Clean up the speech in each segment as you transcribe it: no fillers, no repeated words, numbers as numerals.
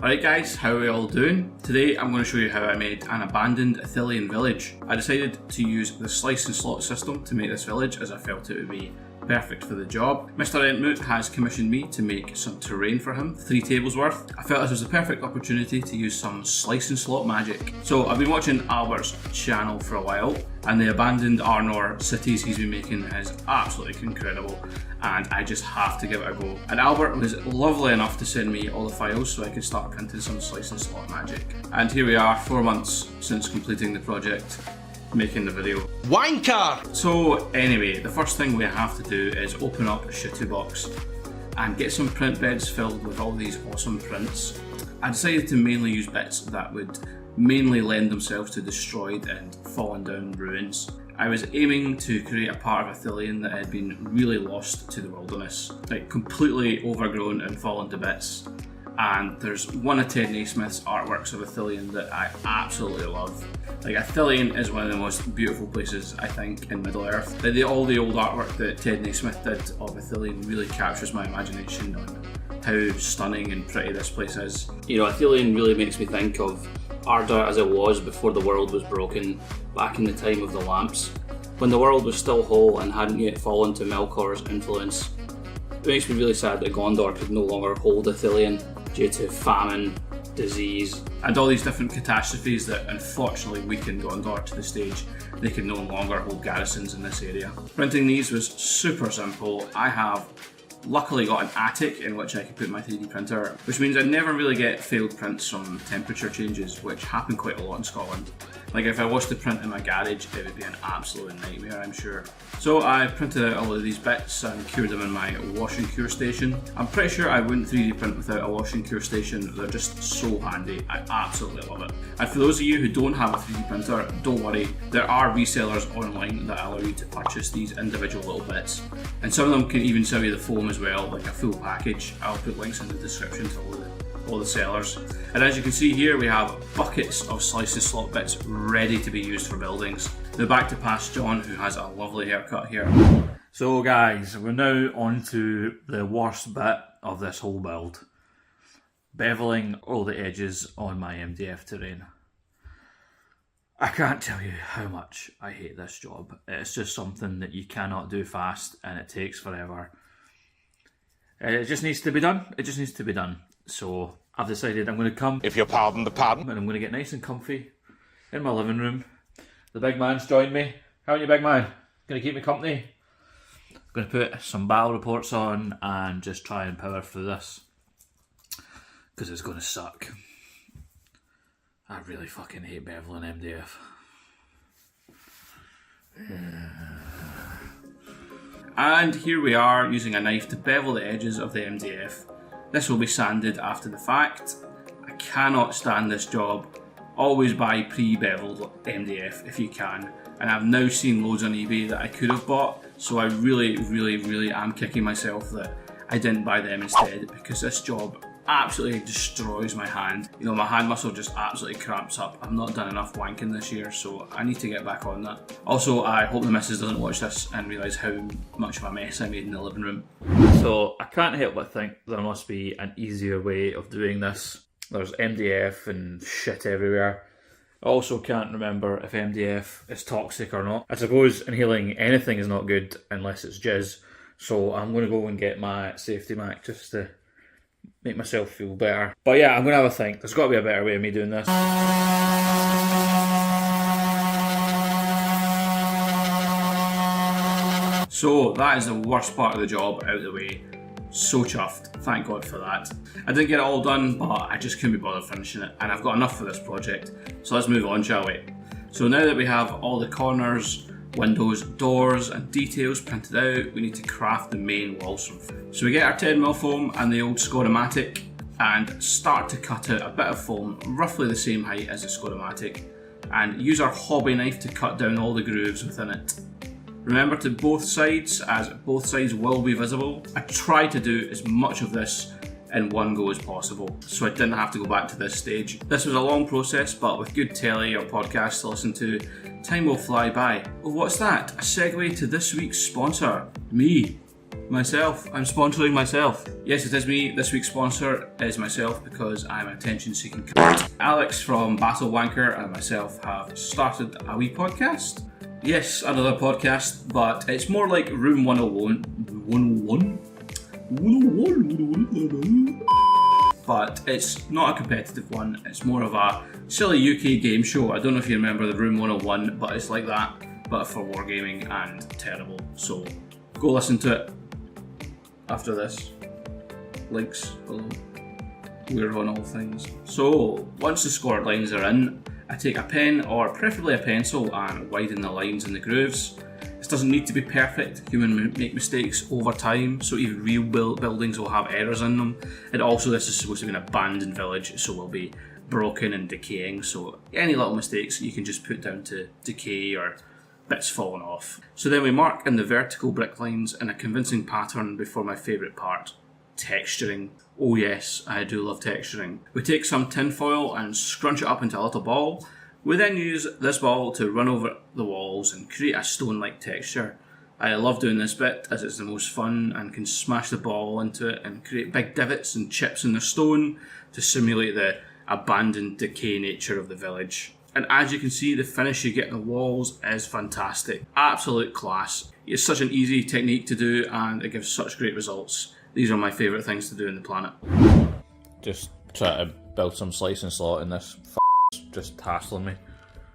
Alright guys, how are we all doing? Today I'm going to show you how I made an abandoned Ithilien village. I decided to use the slice and slot system to make this village as I felt it would be perfect for the job. Mr. Entmoot has commissioned me to make some terrain for him, 3 tables worth. I felt this was a perfect opportunity to use some slice and slot magic. So I've been watching Albert's channel for a while, and the abandoned Arnor cities he's been making is absolutely incredible, and I just have to give it a go. And Albert was lovely enough to send me all the files so I could start printing some slice and slot magic. And here we are, 4 months since completing the project, making the video. Wanker! So anyway, the first thing we have to do is open up a shitty box and get some print beds filled with all these awesome prints. I decided to mainly use bits that would mainly lend themselves to destroyed and fallen down ruins. I was aiming to create a part of Ithilien that had been really lost to the wilderness, like completely overgrown and fallen to bits. And there's one of Ted Naismith's artworks of Ithilien that I absolutely love. Like, Ithilien is one of the most beautiful places, I think, in Middle-earth. All the old artwork that Ted Naismith did of Ithilien really captures my imagination on how stunning and pretty this place is. You know, Ithilien really makes me think of Arda as it was before the world was broken, back in the time of the lamps, when the world was still whole and hadn't yet fallen to Melkor's influence. It makes me really sad that Gondor could no longer hold Ithilien due to famine, disease, and all these different catastrophes that unfortunately weakened Gondor to the stage they can no longer hold garrisons in this area. Printing these was super simple. I have luckily got an attic in which I can put my 3D printer, which means I never really get failed prints from temperature changes, which happen quite a lot in Scotland. Like, if I was to print in my garage, it would be an absolute nightmare, I'm sure. So I printed out all of these bits and cured them in my wash and cure station. I'm pretty sure I wouldn't 3D print without a wash and cure station. They're just so handy. I absolutely love it. And for those of you who don't have a 3D printer, don't worry. There are resellers online that allow you to purchase these individual little bits. And some of them can even sell you the foam as well, like a full package. I'll put links in the description to all the sellers. And as you can see here, we have buckets of slice and slot bits ready to be used for buildings. Now back to past John, who has a lovely haircut here. So guys, we're now on to the worst bit of this whole build. Beveling all the edges on my MDF terrain. I can't tell you how much I hate this job. It's just something that you cannot do fast and it takes forever. It just needs to be done. It just needs to be done. So I've decided I'm going to come, If you pardon the pardon. and I'm going to get nice and comfy in my living room. The big man's joined me. How are you, big man? Going to keep me company? I'm going to put some battle reports on and just try and power through this, because it's going to suck. I really fucking hate beveling MDF. And here we are using a knife to bevel the edges of the MDF. This will be sanded after the fact. I cannot stand this job. Always buy pre-beveled MDF if you can. And I've now seen loads on eBay that I could have bought, so I really am kicking myself that I didn't buy them instead, because this job absolutely destroys my hand. You know, my hand muscle just absolutely cramps up. I've not done enough wanking this year, so I need to get back on that. Also, I hope the missus doesn't watch this and realise how much of a mess I made in the living room. So I can't help but think there must be an easier way of doing this. There's MDF and shit everywhere. I also can't remember if MDF is toxic or not. I suppose inhaling anything is not good unless it's jizz. So I'm going to go and get my safety mac just to make myself feel better. But yeah, I'm going to have a think. There's got to be a better way of me doing this. So that is the worst part of the job out of the way. So chuffed, thank God for that. I didn't get it all done, but I just couldn't be bothered finishing it, and I've got enough for this project. So let's move on, shall we? So now that we have all the corners, windows, doors and details printed out, we need to craft the main wall surf. So we get our 10mm foam and the old Scodomatic and start to cut out a bit of foam roughly the same height as the Scodomatic, and use our hobby knife to cut down all the grooves within it. Remember to both sides, as both sides will be visible. I tried to do as much of this in one go as possible, so I didn't have to go back to this stage. This was a long process, but with good telly or podcasts to listen to, time will fly by. Oh, what's that? A segue to this week's sponsor, me. Myself. I'm sponsoring myself. Yes, it is me. This week's sponsor is myself because I'm an attention-seeking Alex from Battle Wanker and myself have started a wee podcast. Yes, another podcast, but it's more like Room 101. 101? 101? But it's not a competitive one. It's more of a silly UK game show. I don't know if you remember the Room 101, but it's like that, but for wargaming and terrible. So go listen to it after this. Links below. We're on all things. So once the scored lines are in, I take a pen or preferably a pencil and widen the lines and the grooves. This doesn't need to be perfect. Humans make mistakes over time, so even real buildings will have errors in them. And also this is supposed to be an abandoned village, so will be broken and decaying, so any little mistakes you can just put down to decay or bits falling off. So then we mark in the vertical brick lines in a convincing pattern before my favourite part, texturing. Oh yes, I do love texturing. We take some tin foil and scrunch it up into a little ball. We then use this ball to run over the walls and create a stone-like texture. I love doing this bit as it's the most fun and can smash the ball into it and create big divots and chips in the stone to simulate the abandoned decay nature of the village. And as you can see, the finish you get in the walls is fantastic. Absolute class. It's such an easy technique to do and it gives such great results. These are my favourite things to do on the planet. Just try to build some slice and slot in this just hassling me.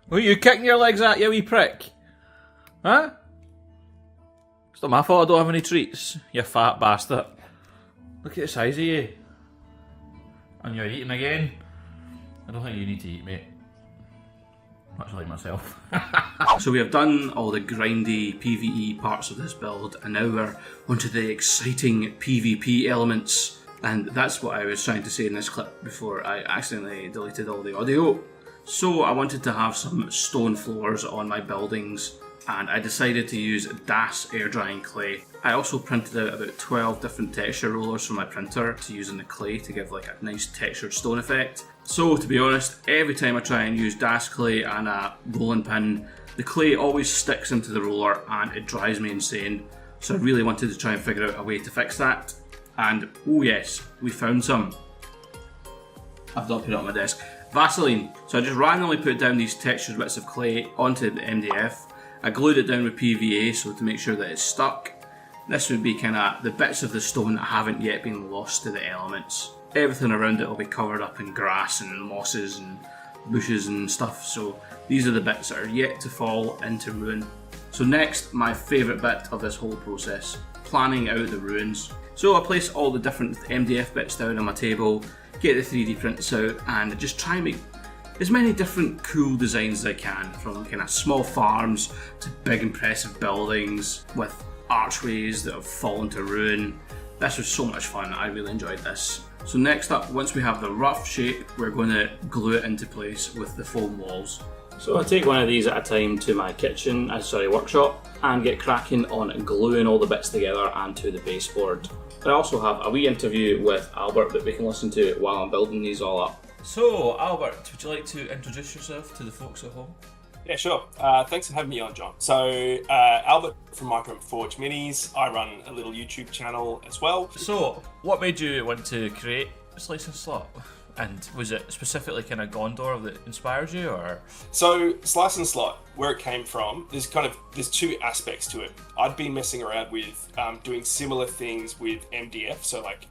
What are you kicking your legs at, you wee prick? Huh? It's not my fault I don't have any treats, you fat bastard. Look at the size of you. And you're eating again? I don't think you need to eat, mate. Much like myself. So we have done all the grindy PvE parts of this build, and now we're onto the exciting PvP elements. And that's what I was trying to say in this clip before I accidentally deleted all the audio. So I wanted to have some stone floors on my buildings, and I decided to use Das air drying clay. I also printed out about 12 different texture rollers from my printer to use in the clay to give like a nice textured stone effect. So to be honest, every time I try and use Das clay and a rolling pin, the clay always sticks into the roller and it drives me insane. So I really wanted to try and figure out a way to fix that. And oh yes, we found some. I've not put it on my desk. Vaseline. So I just randomly put down these textured bits of clay onto the MDF. I glued it down with PVA so to make sure that it's stuck. This would be kind of the bits of the stone that haven't yet been lost to the elements. Everything around it will be covered up in grass and mosses and bushes and stuff, so these are the bits that are yet to fall into ruin. So next, my favourite bit of this whole process, planning out the ruins. So I place all the different MDF bits down on my table, get the 3D prints out and just try and make as many different cool designs as I can, from kind of small farms to big impressive buildings with archways that have fallen to ruin. This was so much fun, I really enjoyed this. So next up, once we have the rough shape, we're going to glue it into place with the foam walls. So I take one of these at a time to my workshop, and get cracking on gluing all the bits together onto the baseboard. I also have a wee interview with Albert that we can listen to while I'm building these all up. So Albert, would you like to introduce yourself to the folks at home? Yeah, sure. Thanks for having me on, John. So, Albert from Micro Forge Minis. I run a little YouTube channel as well. So, what made you want to create Slice and Slot? And was it specifically kind of Gondor that inspired you, or? So, Slice and Slot, where it came from, there's two aspects to it. I'd been messing around with doing similar things with MDF, so like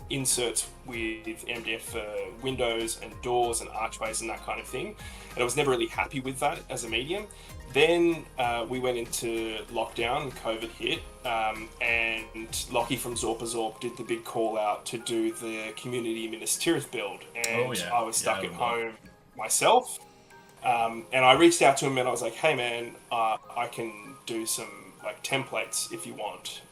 inserts with MDF for windows and doors and archways and that kind of thing. And I was never really happy with that as a medium. Then we went into lockdown and COVID hit, and Lockie from Zorp did the big call out to do the community Minas Tirith build, and I was stuck at home myself, and I reached out to him and I was like, hey man, I can do some like templates if you want,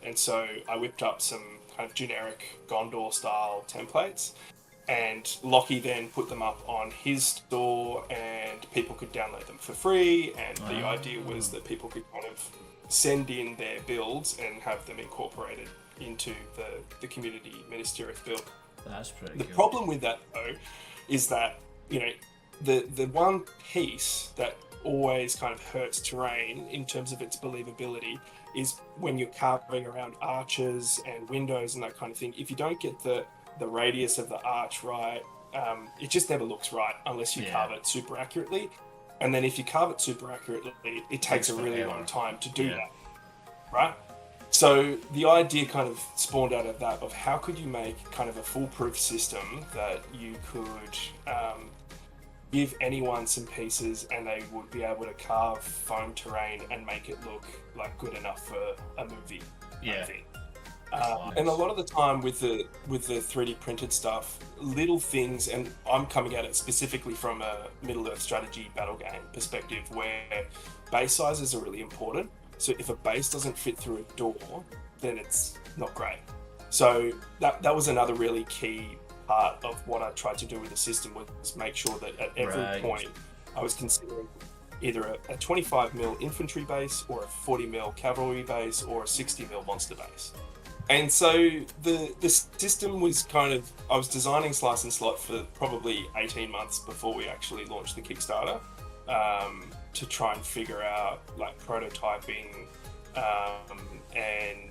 and so I whipped up some kind of generic Gondor style templates. And Lockie then put them up on his store and people could download them for free, and the idea was that people could kind of send in their builds and have them incorporated into the community Minas Tirith build. That's pretty The cool. problem with that though is that, you know, the one piece that always kind of hurts terrain in terms of its believability is when you're carving around arches and windows and that kind of thing. If you don't get the radius of the arch right, it just never looks right unless you carve it super accurately. And then if you carve it super accurately, it takes a really long time to do that, right? So the idea kind of spawned out of that, of how could you make kind of a foolproof system that you could give anyone some pieces and they would be able to carve foam terrain and make it look like good enough for a movie. I think. And a lot of the time with the 3D printed stuff, little things, and I'm coming at it specifically from a Middle-earth strategy battle game perspective, where base sizes are really important. So if a base doesn't fit through a door, then it's not great. So that was another really key part of what I tried to do with the system, was make sure that at every point I was considering either a 25mm infantry base or a 40mm cavalry base or a 60mm monster base. And so the system was kind of, I was designing Slice and Slot for probably 18 months before we actually launched the Kickstarter, to try and figure out like prototyping, and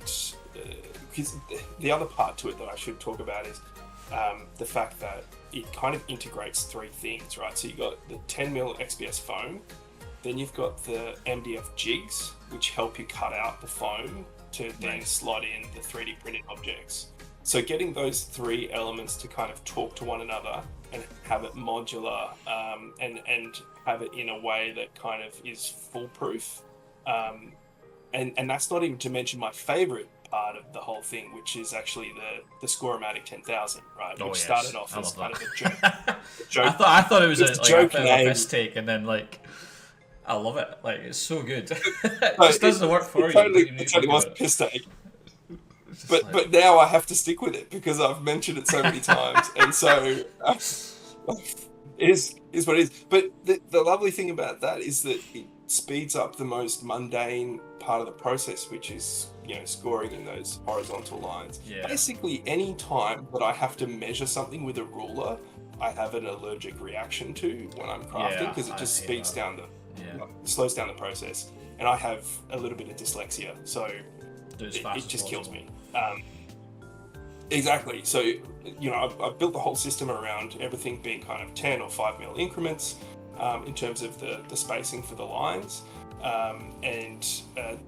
because the other part to it that I should talk about is the fact that it kind of integrates three things, right? So you've got the 10mm XPS foam, then you've got the MDF jigs, which help you cut out the foam to then slot in the 3D printed objects. So getting those three elements to kind of talk to one another and have it modular, and have it in a way that kind of is foolproof. And that's not even to mention my favorite part of the whole thing, which is actually the Score-O-Matic 10,000, right? Which started off as kind of a joke. I thought it was a joke bit of a mistake, and then like, I love it. Like, it's so good. It just does the work for you. It totally was a piss take. But now I have to stick with it because I've mentioned it so many times, and so it is what it is. But the lovely thing about that is that it speeds up the most mundane part of the process, which is, you know, scoring in those horizontal lines. Basically, any time that I have to measure something with a ruler, I have an allergic reaction to when I'm crafting, because it just speeds down slows down the process. And I have a little bit of dyslexia, so it just kills me. Exactly. So, you know, I've built the whole system around everything being kind of 10 or 5mm increments, in terms of the spacing for the lines. And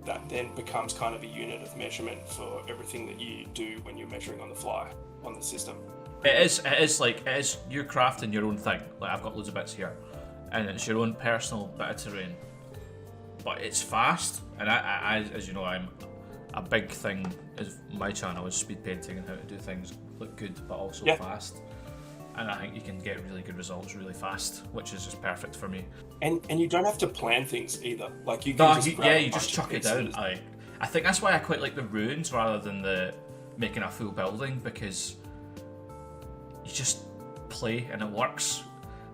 that then becomes kind of a unit of measurement for everything that you do when you're measuring on the fly on the system. It is you're crafting your own thing. Like, I've got loads of bits here, and it's your own personal bit of terrain. But it's fast, and I as you know, I'm a big thing is my channel is speed painting and how to do things look good but also fast. And I think you can get really good results really fast, which is just perfect for me. And you don't have to plan things either. Like, you can you just chuck it down. I think that's why I quite like the ruins rather than the making a full building, because you just play and it works.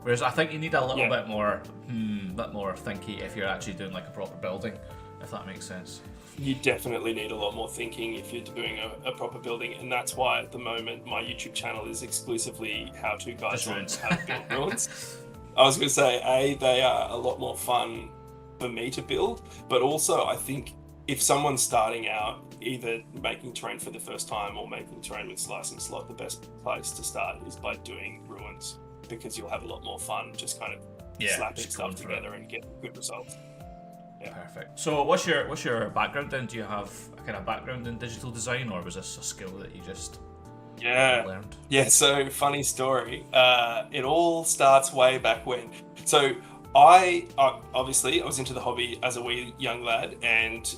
Whereas I think you need a little bit more thinky if you're actually doing like a proper building, if that makes sense. You definitely need a lot more thinking if you're doing a proper building, and that's why at the moment my YouTube channel is exclusively how-to guides on how to build ruins. I was going to say, they are a lot more fun for me to build, but also I think if someone's starting out, either making terrain for the first time or making terrain with Slice and Slot, the best place to start is by doing ruins, because you'll have a lot more fun just kind of slapping stuff together and getting good results. Perfect. So what's your background then? Do you have a kind of background in digital design, or was this a skill that you just learned? Yeah, so funny story. It all starts way back when. So I obviously I was into the hobby as a wee young lad, and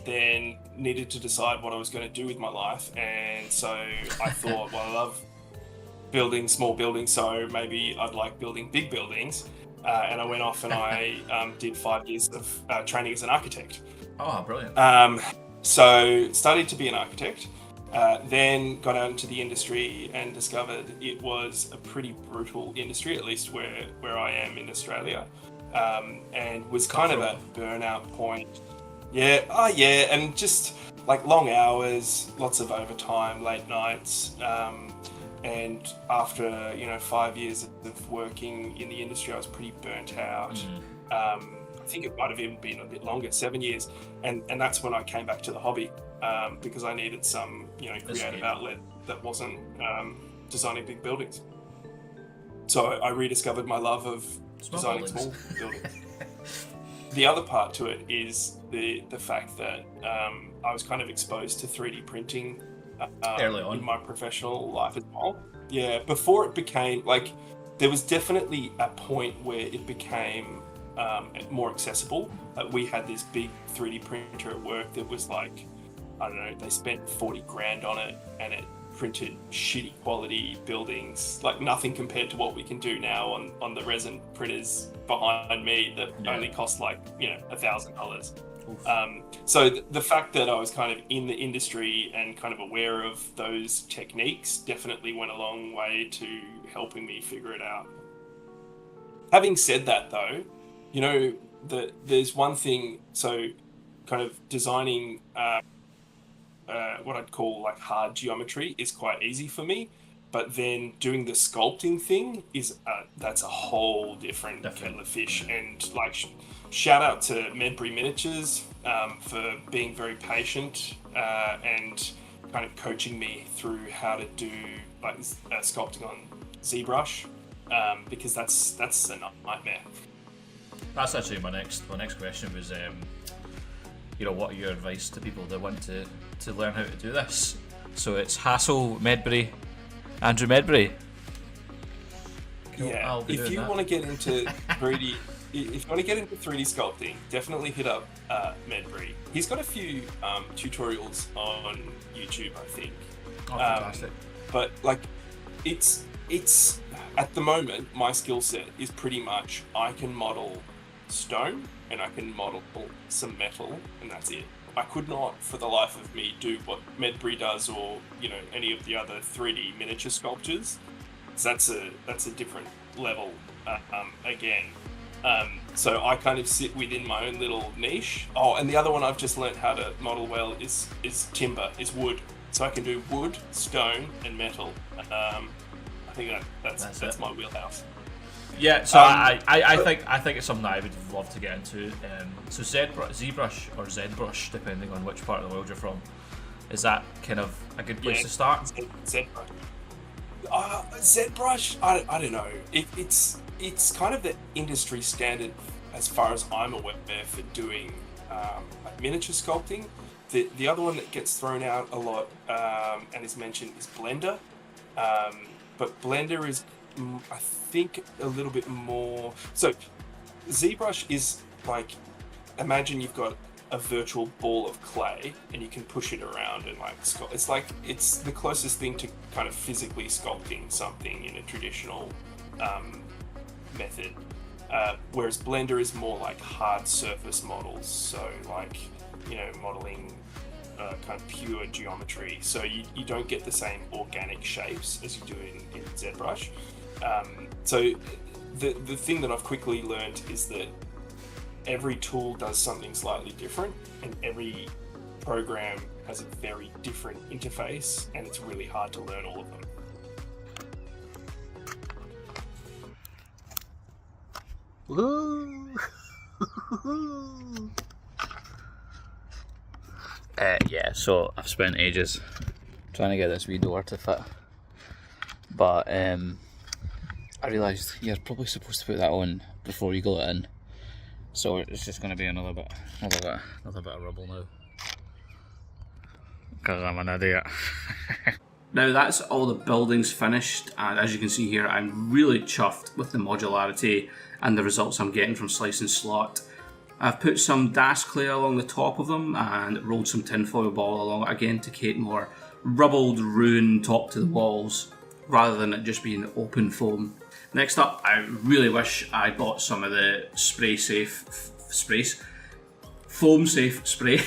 then needed to decide what I was going to do with my life. And so I thought, well, I love building small buildings, so maybe I'd like building big buildings. And I went off and I did 5 years of training as an architect. Oh, brilliant. So studied to be an architect, then got out into the industry and discovered it was a pretty brutal industry, at least where I am in Australia, and was kind of at burnout point. And just like long hours, lots of overtime, late nights. And after 5 years of working in the industry, I was pretty burnt out. I think it might have even been a bit longer, 7 years, and that's when I came back to the hobby, because I needed some creative outlet that wasn't designing big buildings. So I rediscovered my love of designing small buildings. The other part to it is the fact that I was kind of exposed to 3D printing early on in my professional life as well. Yeah, before it became like, there was definitely a point where it became more accessible. We had this big 3D printer at work that was like, I don't know, they spent 40 grand on it, and it printed shitty quality buildings, like nothing compared to what we can do now on the resin printers behind me that only cost like $1,000. So the fact that I was kind of in the industry and kind of aware of those techniques definitely went a long way to helping me figure it out. Having said that though, there's one thing, so kind of designing what I'd call like hard geometry is quite easy for me, but then doing the sculpting thing is that's a whole different kettle of fish. And like shout out to Prismatic Miniatures for being very patient and kind of coaching me through how to do like sculpting on ZBrush, because that's a nightmare. That's actually my next question was, what are your advice to people that want to learn how to do this? So it's Hassel Medbury, Andrew Medbury. Cool. Yeah, if you want to get into 3D, if you want to get into 3D sculpting, definitely hit up Medbury. He's got a few tutorials on YouTube, I think. Oh, fantastic. But like, it's at the moment my skill set is pretty much I can model stone and I can model some metal, and that's it. I could not for the life of me do what Medbury does, or any of the other 3D miniature sculptures. So that's a different level again. So I kind of sit within my own little niche. Oh, and the other one I've just learned how to model well is timber, is wood. So I can do wood, stone, and metal. I think that's my wheelhouse. Yeah, so I think it's something that I would love to get into. So ZBrush or ZBrush, depending on which part of the world you're from, is that kind of a good place to start? ZBrush. ZBrush, I don't know. It's kind of the industry standard as far as I'm aware for doing like miniature sculpting. The other one that gets thrown out a lot and is mentioned is Blender, but Blender is, I think, a little bit more. So ZBrush is like, imagine you've got a virtual ball of clay and you can push it around and like sculpt. It's the closest thing to kind of physically sculpting something in a traditional method, whereas Blender is more like hard surface models, so like modeling kind of pure geometry, so you don't get the same organic shapes as you do in ZBrush. So the thing that I've quickly learned is that every tool does something slightly different, and every program has a very different interface, and it's really hard to learn all of them. Woo! Yeah, so I've spent ages trying to get this wee door to fit, but I realised you're probably supposed to put that on before you glue it in, so it's just going to be another bit of rubble now, because I'm an idiot. Now that's all the buildings finished, and as you can see here, I'm really chuffed with the modularity and the results I'm getting from Slice and Slot. I've put some dash clay along the top of them and rolled some tinfoil ball along it again to create more rubbled, ruined top to the walls, rather than it just being open foam. Next up, I really wish I bought some of the foam safe spray.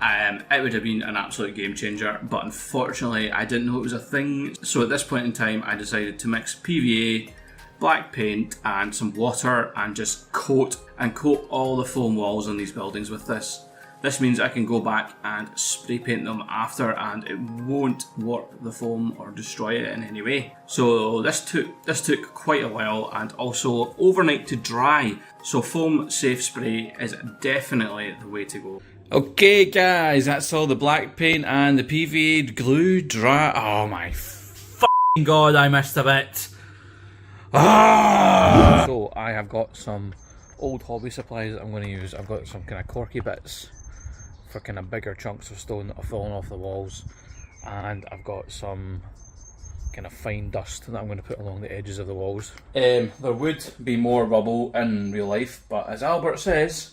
It would have been an absolute game changer, but unfortunately I didn't know it was a thing. So at this point in time, I decided to mix PVA, black paint and some water and just coat all the foam walls on these buildings with this. This means I can go back and spray paint them after, and it won't warp the foam or destroy it in any way. So this took quite a while, and also overnight to dry. So foam safe spray is definitely the way to go. Okay guys, that's all the black paint and the PVA glue dry. Oh my f***ing god, I missed a bit. Ah! So I have got some old hobby supplies that I'm going to use. I've got some kind of corky bits for kind of bigger chunks of stone that are falling off the walls, and I've got some kind of fine dust that I'm going to put along the edges of the walls. There would be more rubble in real life, but as Albert says,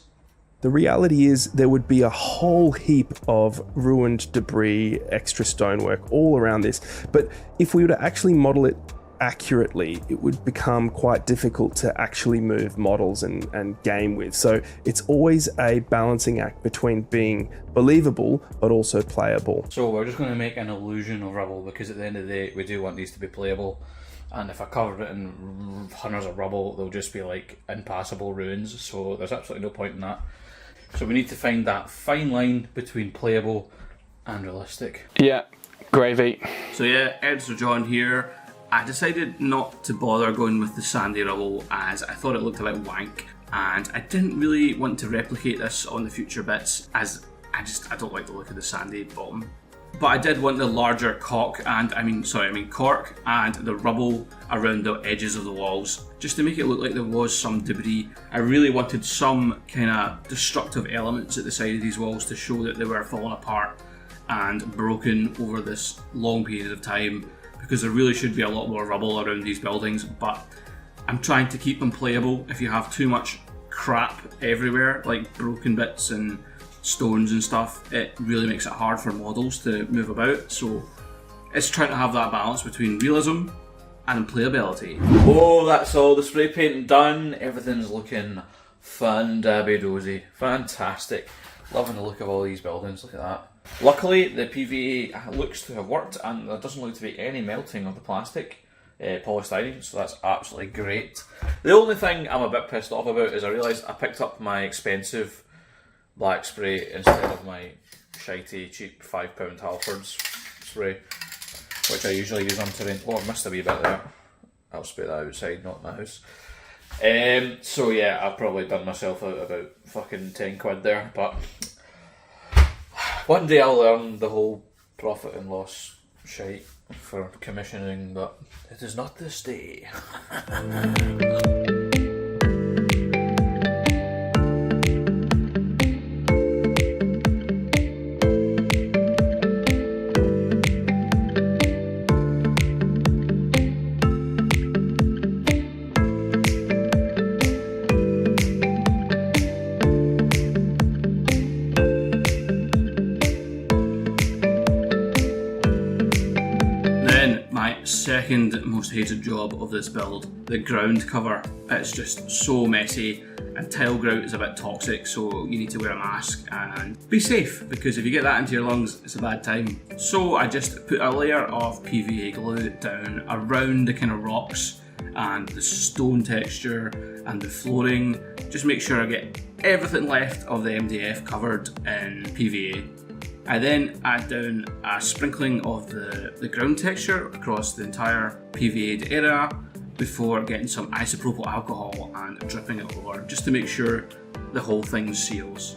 the reality is there would be a whole heap of ruined debris, extra stonework all around this, but if we were to actually model it accurately, it would become quite difficult to actually move models and game with. So it's always a balancing act between being believable but also playable. so we're just going to make an illusion of rubble, because at the end of the day we do want these to be playable, and if I cover it in hundreds of rubble they'll just be like impassable ruins, so there's absolutely no point in that. So we need to find that fine line between playable and realistic. Yeah, gravy. So yeah, Editor John here. I decided not to bother going with the sandy rubble as I thought it looked a bit wank, and I didn't really want to replicate this on the future bits as I don't like the look of the sandy bottom. But I did want the larger cork and the rubble around the edges of the walls, just to make it look like there was some debris. I really wanted some kind of destructive elements at the side of these walls to show that they were falling apart and broken over this long period of time, because there really should be a lot more rubble around these buildings, but I'm trying to keep them playable. If you have too much crap everywhere, like broken bits and stones and stuff, it really makes it hard for models to move about. So it's trying to have that balance between realism and playability. Oh, that's all the spray painting done. Everything's looking fun-dabby-dozy. Fantastic. Loving the look of all these buildings, look at that. Luckily, the PVA looks to have worked, and there doesn't look to be any melting of the plastic polystyrene, so that's absolutely great. The only thing I'm a bit pissed off about is I realised I picked up my expensive black spray instead of my shitey, cheap £5 Halfords spray, which I usually use on terrain. Oh, I missed a wee bit there. I'll spray that outside, not in the house. So yeah, I've probably done myself out about fucking 10 quid there, but one day I'll learn the whole profit and loss shite for commissioning, but it is not this day. Second most hated job of this build, the ground cover. It's just so messy, and tile grout is a bit toxic, so you need to wear a mask and be safe, because if you get that into your lungs, it's a bad time. So I just put a layer of PVA glue down around the kind of rocks and the stone texture and the flooring. Just make sure I get everything left of the MDF covered in PVA. I then add down a sprinkling of the ground texture across the entire PVA'd area before getting some isopropyl alcohol and dripping it over, just to make sure the whole thing seals.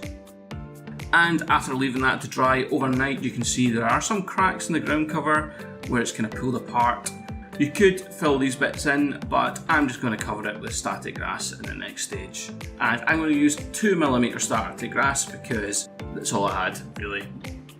And after leaving that to dry overnight, you can see there are some cracks in the ground cover where it's kind of pulled apart. You could fill these bits in, but I'm just going to cover it with static grass in the next stage. And I'm going to use 2mm static grass because that's all I had, really.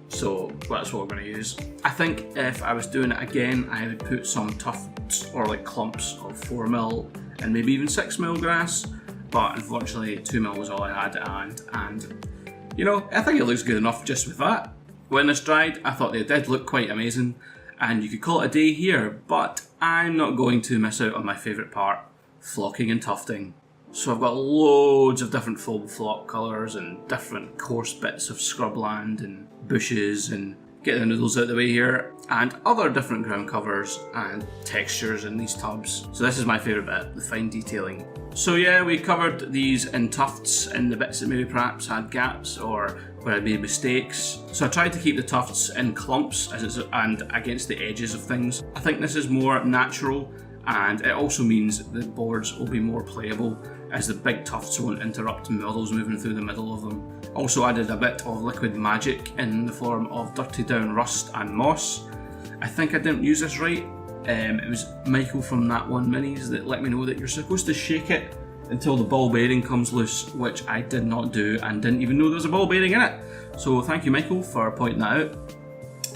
So that's what we're going to use. I think if I was doing it again, I would put some tufts or like clumps of 4mm and maybe even 6mm grass, but unfortunately 2mm was all I had, and you know, I think it looks good enough just with that. When this dried, I thought they did look quite amazing, and you could call it a day here, but I'm not going to miss out on my favourite part, flocking and tufting. So I've got loads of different foam flock colours and different coarse bits of scrubland and bushes and get the noodles out of the way here, and other different ground covers and textures in these tubs. So this is my favourite bit, the fine detailing. So yeah, we covered these in tufts in the bits that maybe perhaps had gaps or where I made mistakes. So I tried to keep the tufts in clumps and against the edges of things. I think this is more natural, and it also means the boards will be more playable as the big tufts won't interrupt models moving through the middle of them. Also added a bit of liquid magic in the form of dirty down rust and moss. I think I didn't use this right. It was Michael from That One Minis that let me know that you're supposed to shake it until the ball bearing comes loose, which I did not do and didn't even know there was a ball bearing in it. So thank you, Michael, for pointing that out.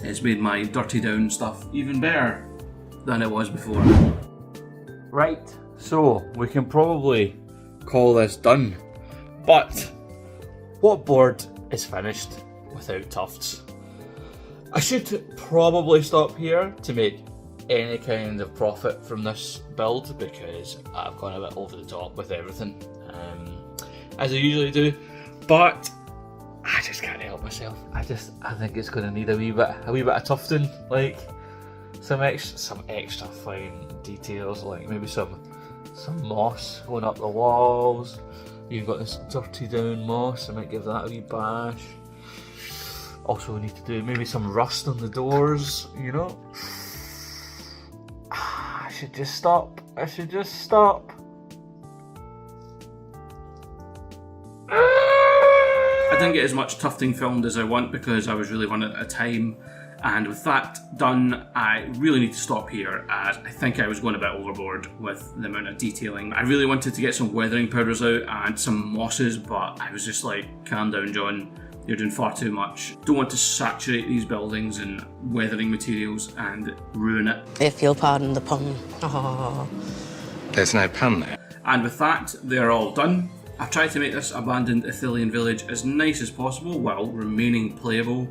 It's made my dirty down stuff even better than it was before. Right, so we can probably call this done, but what board is finished without tufts? I should probably stop here to make any kind of profit from this build because I've gone a bit over the top with everything, as I usually do, but I just can't help myself. I think it's going to need a wee bit of tufting, like some extra fine details, like maybe some moss going up the walls. You've got this dirty down moss, I might give that a wee bash. Also we need to do maybe some rust on the doors, you know. I should just stop. I didn't get as much tufting filmed as I want because I was really running out of time, and with that done I really need to stop here as I think I was going a bit overboard with the amount of detailing. I really wanted to get some weathering powders out and some mosses, but I was just like, calm down John, you're doing far too much. Don't want to saturate these buildings in weathering materials and ruin it. If you'll pardon the pun. Oh. There's no pun there. And with that, they're all done. I've tried to make this abandoned Ithilien village as nice as possible while remaining playable.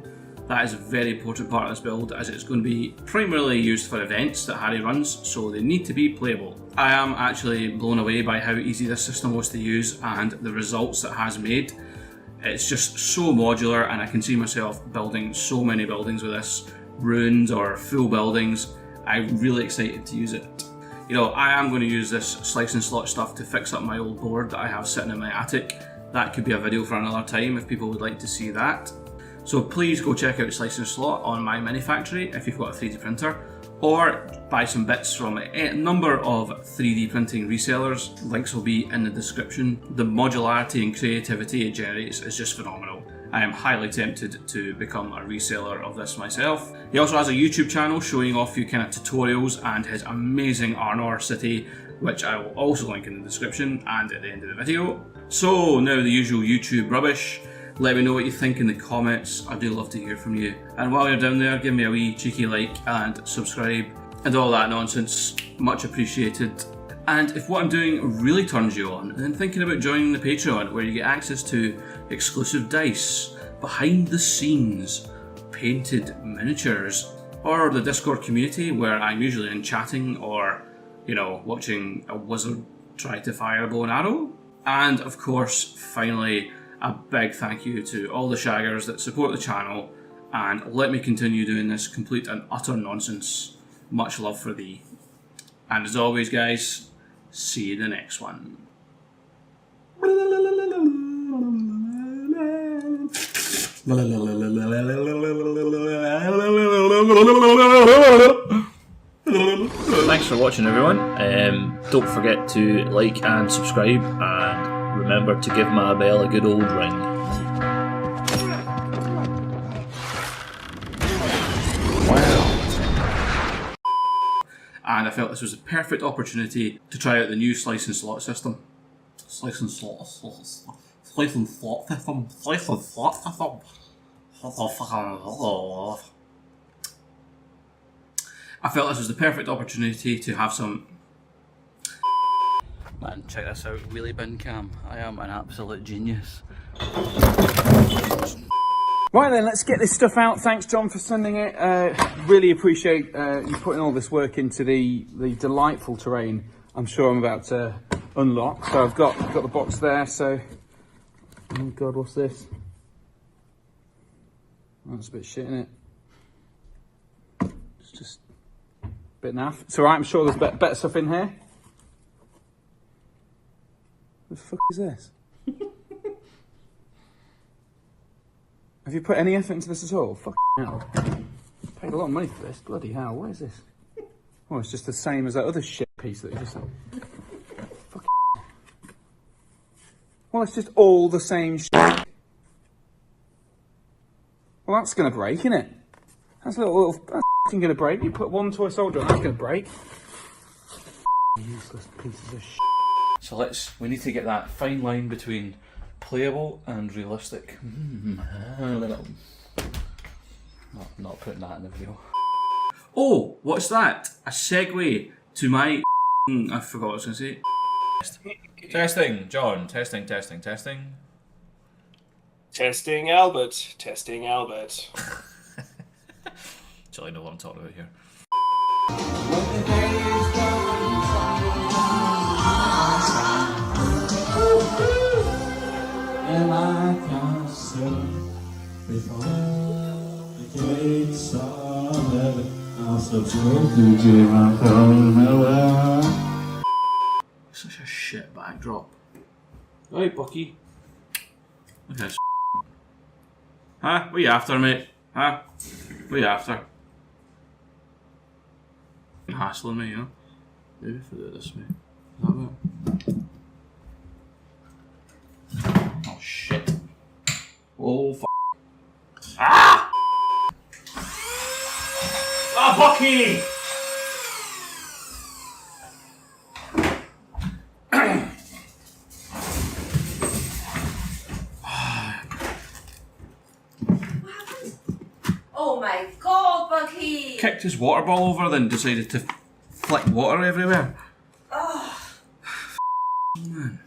That is a very important part of this build as it's going to be primarily used for events that Harry runs, so they need to be playable. I am actually blown away by how easy this system was to use and the results it has made. It's just so modular and I can see myself building so many buildings with this, ruined or full buildings. I'm really excited to use it. You know, I am going to use this slice and slot stuff to fix up my old board that I have sitting in my attic. That could be a video for another time if people would like to see that. So please go check out Slice and Slot on my mini factory if you've got a 3D printer, or buy some bits from a number of 3D printing resellers. Links will be in the description. The modularity and creativity it generates is just phenomenal. I am highly tempted to become a reseller of this myself. He also has a YouTube channel showing off a few kind of tutorials and his amazing Armory city, which I will also link in the description and at the end of the video. So now the usual YouTube rubbish. Let me know what you think in the comments. I do love to hear from you. And while you're down there, give me a wee cheeky like and subscribe and all that nonsense. Much appreciated. And if what I'm doing really turns you on, then thinking about joining the Patreon, where you get access to exclusive dice, behind the scenes, painted miniatures, or the Discord community where I'm usually in chatting or, you know, watching a wizard try to fire a bow and arrow. And of course, finally, a big thank you to all the shaggers that support the channel and let me continue doing this complete and utter nonsense. Much love for thee. And as always, guys, see you in the next one. Thanks for watching, everyone. Don't forget to like and subscribe, and remember to give my bell a good old ring. Wow. And I felt this was a perfect opportunity to try out the new slice and slot system. Slice and slot system. I felt this was the perfect opportunity to have some... Man, check this out, wheelie bin cam. I am an absolute genius. Right then, let's get this stuff out. Thanks, John, for sending it. Really appreciate you putting all this work into the delightful terrain I'm sure I'm about to unlock. So I've got the box there, so... Oh God, what's this? That's a bit shit, isn't it? Bit naff. It's alright, I'm sure there's better stuff in here. What the fuck is this? Have you put any effort into this at all? Fucking hell. Paid a lot of money for this. Bloody hell, what is this? Oh, it's just the same as that other shit piece that you just... Fucking... Well, it's just all the same shit. Well, that's going to break, isn't it? That's that's going to break. You put one toy soldier on, that's going to break. Useless pieces of shit. So we need to get that fine line between playable and realistic. Not putting that in the video. Oh, what's that? A segue to my... I forgot what I was going to say. Testing, John. Testing. Testing Albert. Testing Albert. Actually, I know what I'm talking about here. And I can't sit before the gates of heaven. I'll subscribe to Jim Miller. Such a shit backdrop. Right, Bucky. Look at this. Huh? What are you after, mate? Huh? What are you after? You're hassling me, you know? Maybe if I do it this way. Is that it? Oh shit. Oh f***. Ah! Ah, Bucky! Oh my god, Bucky! Kicked his water ball over, then decided to flick water everywhere. Oh. Man.